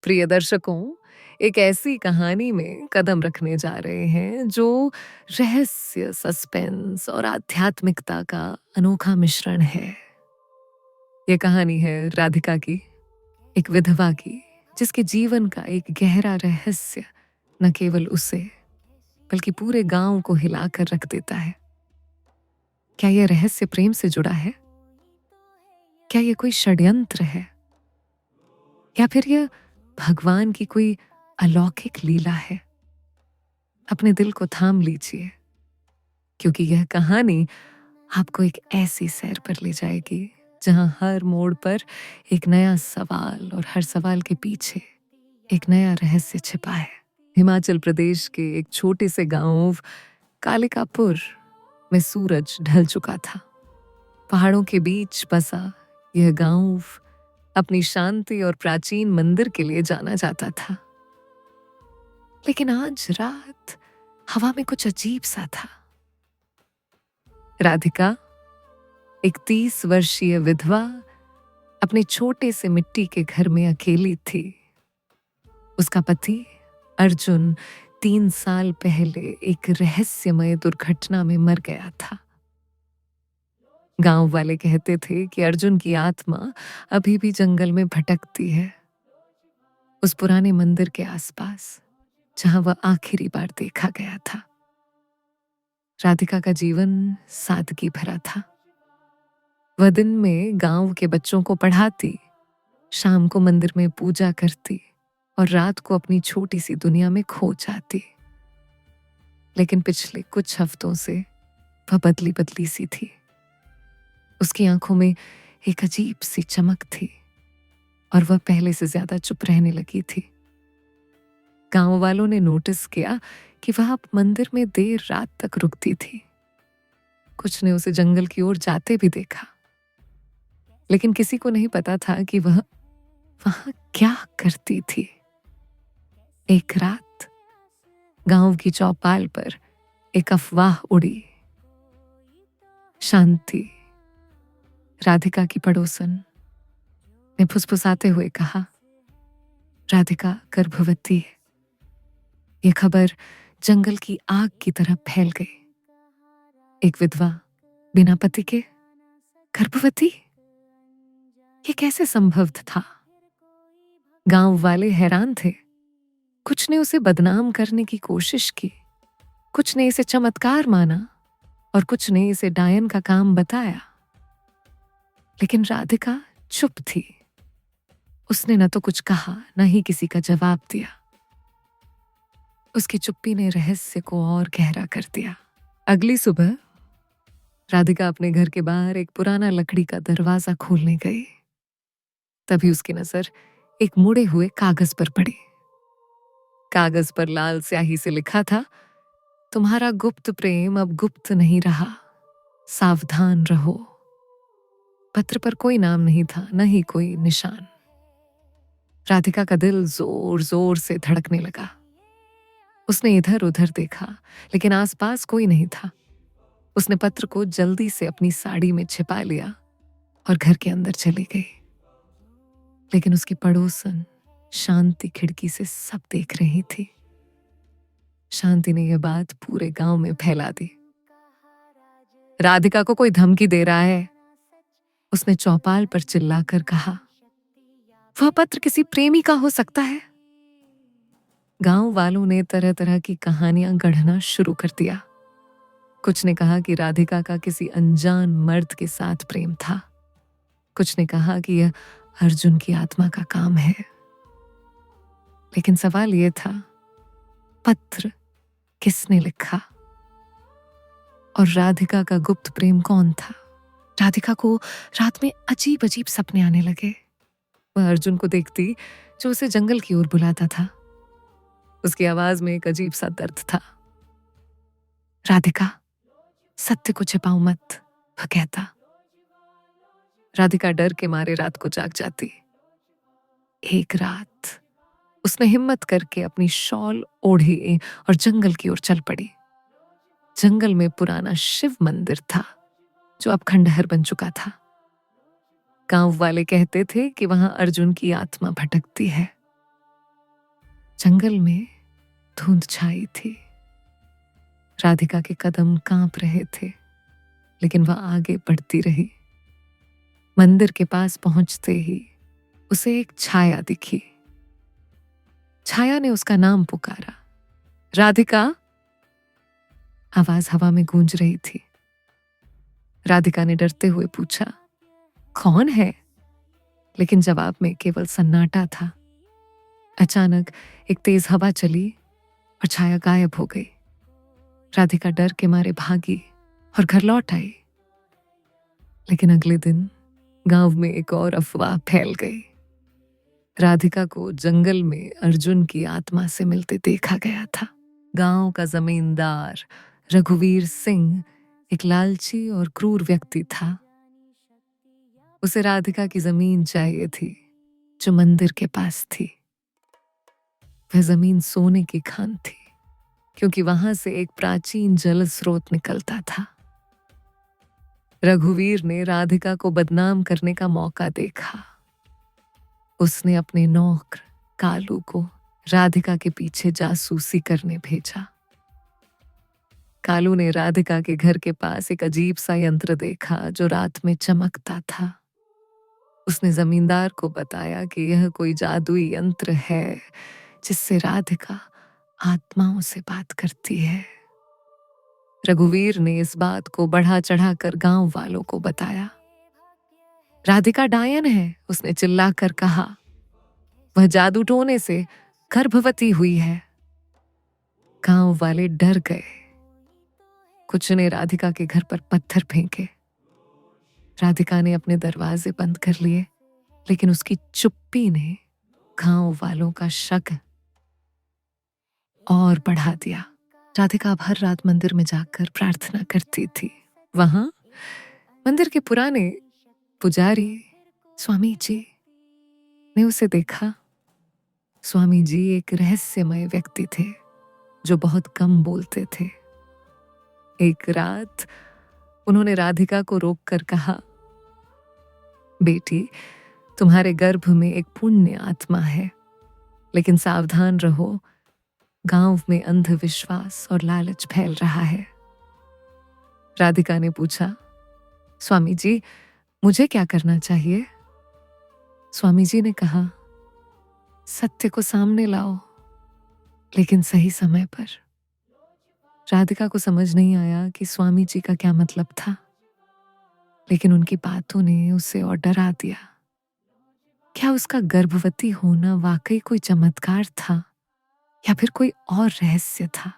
प्रिय दर्शकों, एक ऐसी कहानी में कदम रखने जा रहे हैं जो रहस्य, सस्पेंस और आध्यात्मिकता का अनोखा मिश्रण है। ये कहानी है राधिका की, एक विधवा की, जिसके जीवन का एक गहरा रहस्य न केवल उसे बल्कि पूरे गांव को हिलाकर रख देता है। क्या यह रहस्य प्रेम से जुड़ा है? क्या यह कोई षड्यंत्र है, या फिर यह भगवान की कोई अलौकिक लीला है? अपने दिल को थाम लीजिए, क्योंकि यह कहानी आपको एक ऐसी सैर पर ले जाएगी जहां हर मोड़ पर एक नया सवाल और हर सवाल के पीछे एक नया रहस्य छिपा है। हिमाचल प्रदेश के एक छोटे से गांव कालिकापुर में सूरज ढल चुका था। पहाड़ों के बीच बसा यह गांव अपनी शांति और प्राचीन मंदिर के लिए जाना जाता था। लेकिन आज रात हवा में कुछ अजीब सा था। राधिका, एक 30 वर्षीय विधवा, अपने छोटे से मिट्टी के घर में अकेली थी। उसका पति अर्जुन 3 साल पहले एक रहस्यमय दुर्घटना में मर गया था। गांव वाले कहते थे कि अर्जुन की आत्मा अभी भी जंगल में भटकती है, उस पुराने मंदिर के आसपास जहां वह आखिरी बार देखा गया था। राधिका का जीवन सादगी भरा था। वह दिन में गांव के बच्चों को पढ़ाती, शाम को मंदिर में पूजा करती और रात को अपनी छोटी सी दुनिया में खो जाती। लेकिन पिछले कुछ हफ्तों से वह बदली बदली सी थी। उसकी आंखों में एक अजीब सी चमक थी और वह पहले से ज्यादा चुप रहने लगी थी। गांव वालों ने नोटिस किया कि वह अब मंदिर में देर रात तक रुकती थी। कुछ ने उसे जंगल की ओर जाते भी देखा, लेकिन किसी को नहीं पता था कि वह वहां क्या करती थी। एक रात गांव की चौपाल पर एक अफवाह उड़ी। शांति, राधिका की पड़ोसन, ने फुसफुसाते हुए कहा, राधिका गर्भवती है। यह खबर जंगल की आग की तरह फैल गई। एक विधवा बिना पति के गर्भवती, ये कैसे संभव था? गांव वाले हैरान थे। कुछ ने उसे बदनाम करने की कोशिश की, कुछ ने इसे चमत्कार माना और कुछ ने इसे डायन का काम बताया। लेकिन राधिका चुप थी। उसने न तो कुछ कहा, न ही किसी का जवाब दिया। उसकी चुप्पी ने रहस्य को और गहरा कर दिया। अगली सुबह राधिका अपने घर के बाहर एक पुराना लकड़ी का दरवाजा खोलने गई। तभी उसकी नजर एक मुड़े हुए कागज पर पड़ी। कागज पर लाल स्याही से लिखा था, तुम्हारा गुप्त प्रेम अब गुप्त नहीं रहा, सावधान रहो। पत्र पर कोई नाम नहीं था, न ही कोई निशान। राधिका का दिल जोर जोर से धड़कने लगा। उसने इधर उधर देखा, लेकिन आसपास कोई नहीं था। उसने पत्र को जल्दी से अपनी साड़ी में छिपा लिया और घर के अंदर चली गई। लेकिन उसकी पड़ोसन शांति खिड़की से सब देख रही थी। शांति ने यह बात पूरे गांव में फैला दी। राधिका को कोई धमकी दे रहा है, उसने चौपाल पर चिल्लाकर कहा। वह पत्र किसी प्रेमी का हो सकता है। गांव वालों ने तरह तरह की कहानियां गढ़ना शुरू कर दिया। कुछ ने कहा कि राधिका का किसी अनजान मर्द के साथ प्रेम था। कुछ ने कहा कि यह अर्जुन की आत्मा का काम है। लेकिन सवाल यह था, पत्र किसने लिखा? और राधिका का गुप्त प्रेम कौन था? राधिका को रात में अजीब अजीब सपने आने लगे। वह अर्जुन को देखती जो उसे जंगल की ओर बुलाता था। उसकी आवाज में एक अजीब सा दर्द था। राधिका, सत्य को छिपाओ मत, वह कहता। राधिका डर के मारे रात को जाग जाती। एक रात उसने हिम्मत करके अपनी शॉल ओढ़ी और जंगल की ओर चल पड़ी। जंगल में पुराना शिव मंदिर था जो अब खंडहर बन चुका था। गांव वाले कहते थे कि वहां अर्जुन की आत्मा भटकती है। जंगल में धुंध छाई थी। राधिका के कदम कांप रहे थे, लेकिन वह आगे बढ़ती रही। मंदिर के पास पहुंचते ही उसे एक छाया दिखी। छाया ने उसका नाम पुकारा, राधिका। आवाज हवा में गूंज रही थी। राधिका ने डरते हुए पूछा, कौन है? लेकिन जवाब में केवल सन्नाटा था। अचानक एक तेज हवा चली और छाया गायब हो गई। राधिका डर के मारे भागी और घर लौट आई। लेकिन अगले दिन गांव में एक और अफवाह फैल गई। राधिका को जंगल में अर्जुन की आत्मा से मिलते देखा गया था। गांव का जमींदार रघुवीर सिंह एक लालची और क्रूर व्यक्ति था। उसे राधिका की जमीन चाहिए थी, जो मंदिर के पास थी। वह जमीन सोने की खान थी, क्योंकि वहां से एक प्राचीन जल स्रोत निकलता था। रघुवीर ने राधिका को बदनाम करने का मौका देखा। उसने अपने नौकर कालू को राधिका के पीछे जासूसी करने भेजा। कालू ने राधिका के घर के पास एक अजीब सा यंत्र देखा जो रात में चमकता था। उसने जमींदार को बताया कि यह कोई जादुई यंत्र है जिससे राधिका आत्माओं से बात करती है। रघुवीर ने इस बात को बढ़ा चढ़ाकर गांव वालों को बताया। राधिका डायन है, उसने चिल्लाकर कहा। वह जादू टोने से गर्भवती हुई है। गांव वाले डर गए। कुछ ने राधिका के घर पर पत्थर फेंके। राधिका ने अपने दरवाजे बंद कर लिए, लेकिन उसकी चुप्पी ने गांव वालों का शक और बढ़ा दिया। राधिका अब हर रात मंदिर में जाकर प्रार्थना करती थी। वहां मंदिर के पुराने पुजारी स्वामी जी ने उसे देखा। स्वामी जी एक रहस्यमय व्यक्ति थे जो बहुत कम बोलते थे। एक रात उन्होंने राधिका को रोककर कहा, बेटी, तुम्हारे गर्भ में एक पुण्य आत्मा है, लेकिन सावधान रहो, गांव में अंधविश्वास और लालच फैल रहा है। राधिका ने पूछा, स्वामी जी, मुझे क्या करना चाहिए? स्वामी जी ने कहा, सत्य को सामने लाओ, लेकिन सही समय पर। राधिका को समझ नहीं आया कि स्वामी जी का क्या मतलब था, लेकिन उनकी बातों ने उसे और डरा दिया। क्या उसका गर्भवती होना वाकई कोई चमत्कार था या फिर कोई और रहस्य था?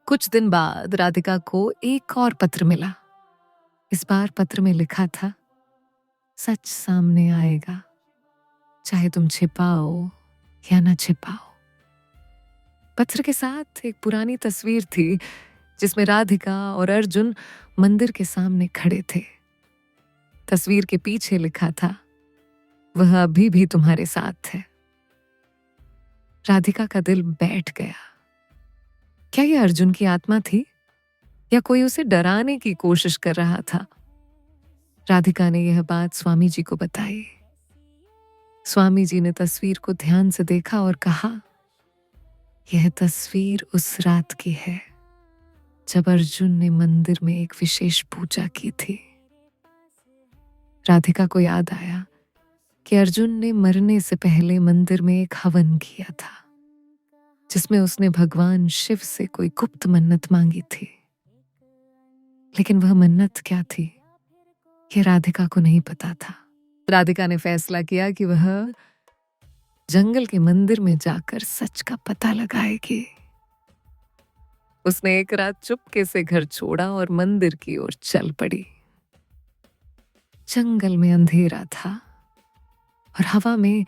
कुछ दिन बाद राधिका को एक और पत्र मिला। इस बार पत्र में लिखा था, सच सामने आएगा, चाहे तुम छिपाओ या न छिपाओ। पत्र के साथ एक पुरानी तस्वीर थी जिसमें राधिका और अर्जुन मंदिर के सामने खड़े थे। तस्वीर के पीछे लिखा था, वह अभी भी तुम्हारे साथ है। राधिका का दिल बैठ गया। क्या यह अर्जुन की आत्मा थी या कोई उसे डराने की कोशिश कर रहा था? राधिका ने यह बात स्वामी जी को बताई। स्वामी जी ने तस्वीर को ध्यान से देखा और कहा, यह तस्वीर उस रात की है जब अर्जुन ने मंदिर में एक विशेष पूजा की थी। राधिका को याद आया कि अर्जुन ने मरने से पहले मंदिर में एक हवन किया था, जिसमें उसने भगवान शिव से कोई गुप्त मन्नत मांगी थी। लेकिन वह मन्नत क्या थी, यह राधिका को नहीं पता था। राधिका ने फैसला किया कि वह जंगल के मंदिर में जाकर सच का पता लगाएगी। उसने एक रात चुपके से घर छोड़ा और मंदिर की ओर चल पड़ी। जंगल में अंधेरा था और हवा में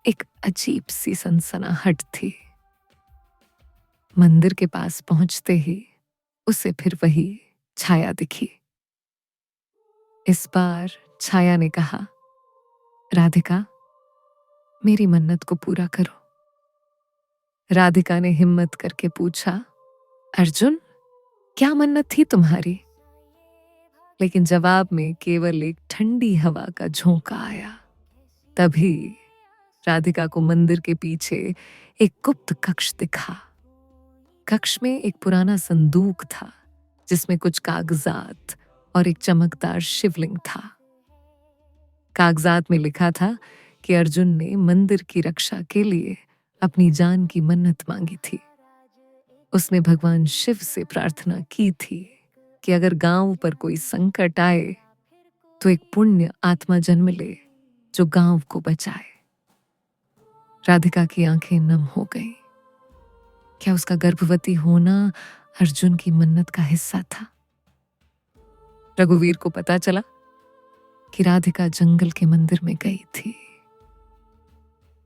एक अजीब सी सनसनाहट थी। मंदिर के पास पहुंचते ही उसे फिर वही छाया दिखी। इस बार छाया ने कहा, राधिका, मेरी मन्नत को पूरा करो। राधिका ने हिम्मत करके पूछा, अर्जुन, क्या मन्नत थी तुम्हारी? लेकिन जवाब में केवल एक ठंडी हवा का झोंका आया। तभी राधिका को मंदिर के पीछे एक गुप्त कक्ष दिखा। कक्ष में एक पुराना संदूक था जिसमें कुछ कागजात और एक चमकदार शिवलिंग था। कागजात में लिखा था कि अर्जुन ने मंदिर की रक्षा के लिए अपनी जान की मन्नत मांगी थी। उसने भगवान शिव से प्रार्थना की थी कि अगर गांव पर कोई संकट आए तो एक पुण्य आत्मा जन्म ले जो गांव को बचाए। राधिका की आंखें नम हो गईं। क्या उसका गर्भवती होना अर्जुन की मन्नत का हिस्सा था? रघुवीर को पता चला कि राधिका जंगल के मंदिर में गई थी।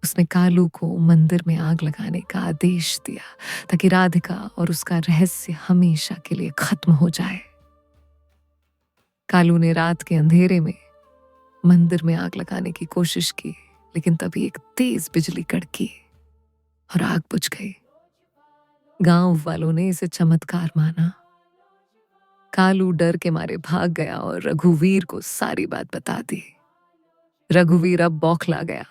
उसने कालू को मंदिर में आग लगाने का आदेश दिया ताकि राधिका और उसका रहस्य हमेशा के लिए खत्म हो जाए। कालू ने रात के अंधेरे में मंदिर में आग लगाने की कोशिश की, लेकिन तभी एक तेज बिजली कड़की और आग बुझ गई। गांव वालों ने इसे चमत्कार माना। कालू डर के मारे भाग गया और रघुवीर को सारी बात बता दी। रघुवीर अब बौखला गया।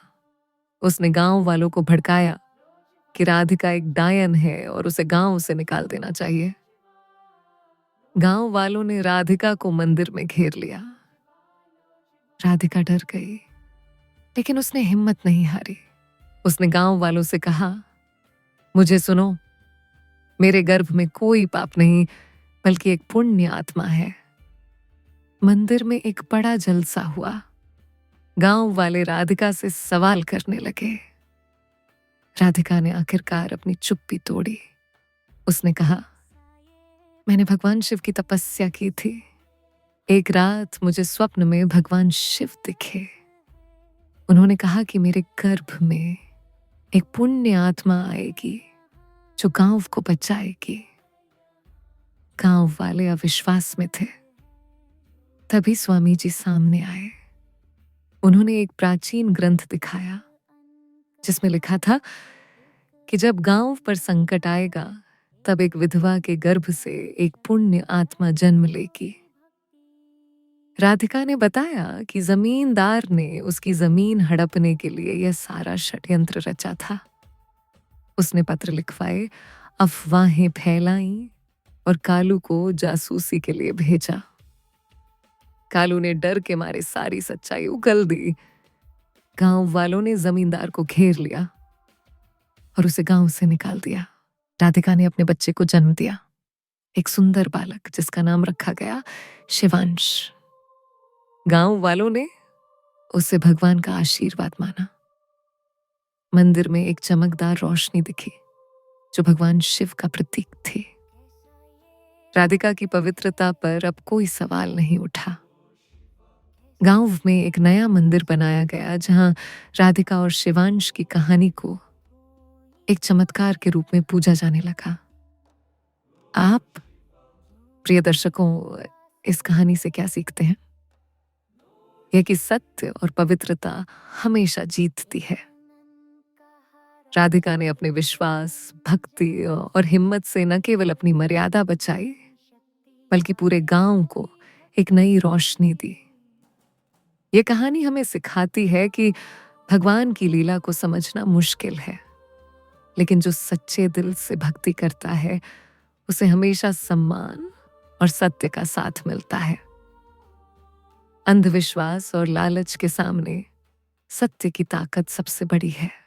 उसने गांव वालों को भड़काया कि राधिका एक डायन है और उसे गांव से निकाल देना चाहिए। गांव वालों ने राधिका को मंदिर में घेर लिया। राधिका डर गई, लेकिन उसने हिम्मत नहीं हारी। उसने गांव वालों से कहा, मुझे सुनो, मेरे गर्भ में कोई पाप नहीं बल्कि एक पुण्य आत्मा है। मंदिर में एक बड़ा जलसा हुआ। गांव वाले राधिका से सवाल करने लगे। राधिका ने आखिरकार अपनी चुप्पी तोड़ी। उसने कहा, मैंने भगवान शिव की तपस्या की थी। एक रात मुझे स्वप्न में भगवान शिव दिखे। उन्होंने कहा कि मेरे गर्भ में एक पुण्य आत्मा आएगी जो गांव को बचाएगी। गांव वाले अविश्वास में थे। तभी स्वामी जी सामने आए। उन्होंने एक प्राचीन ग्रंथ दिखाया जिसमें लिखा था कि जब गांव पर संकट आएगा तब एक विधवा के गर्भ से एक पुण्य आत्मा जन्म लेगी। राधिका ने बताया कि जमींदार ने उसकी जमीन हड़पने के लिए यह सारा षड्यंत्र रचा था। उसने पत्र लिखवाए, अफवाहें फैलाई और कालू को जासूसी के लिए भेजा। कालू ने डर के मारे सारी सच्चाई उगल दी। गांव वालों ने जमींदार को घेर लिया और उसे गांव से निकाल दिया। राधिका ने अपने बच्चे को जन्म दिया, एक सुंदर बालक जिसका नाम रखा गया शिवांश। गांव वालों ने उसे भगवान का आशीर्वाद माना। मंदिर में एक चमकदार रोशनी दिखी जो भगवान शिव का प्रतीक थी। राधिका की पवित्रता पर अब कोई सवाल नहीं उठा। गांव में एक नया मंदिर बनाया गया जहां राधिका और शिवांश की कहानी को एक चमत्कार के रूप में पूजा जाने लगा। आप प्रिय दर्शकों, इस कहानी से क्या सीखते हैं? यह कि सत्य और पवित्रता हमेशा जीतती है। राधिका ने अपने विश्वास, भक्ति और हिम्मत से न केवल अपनी मर्यादा बचाई बल्कि पूरे गांव को एक नई रोशनी दी। यह कहानी हमें सिखाती है कि भगवान की लीला को समझना मुश्किल है, लेकिन जो सच्चे दिल से भक्ति करता है उसे हमेशा सम्मान और सत्य का साथ मिलता है। अंधविश्वास और लालच के सामने सत्य की ताकत सबसे बड़ी है।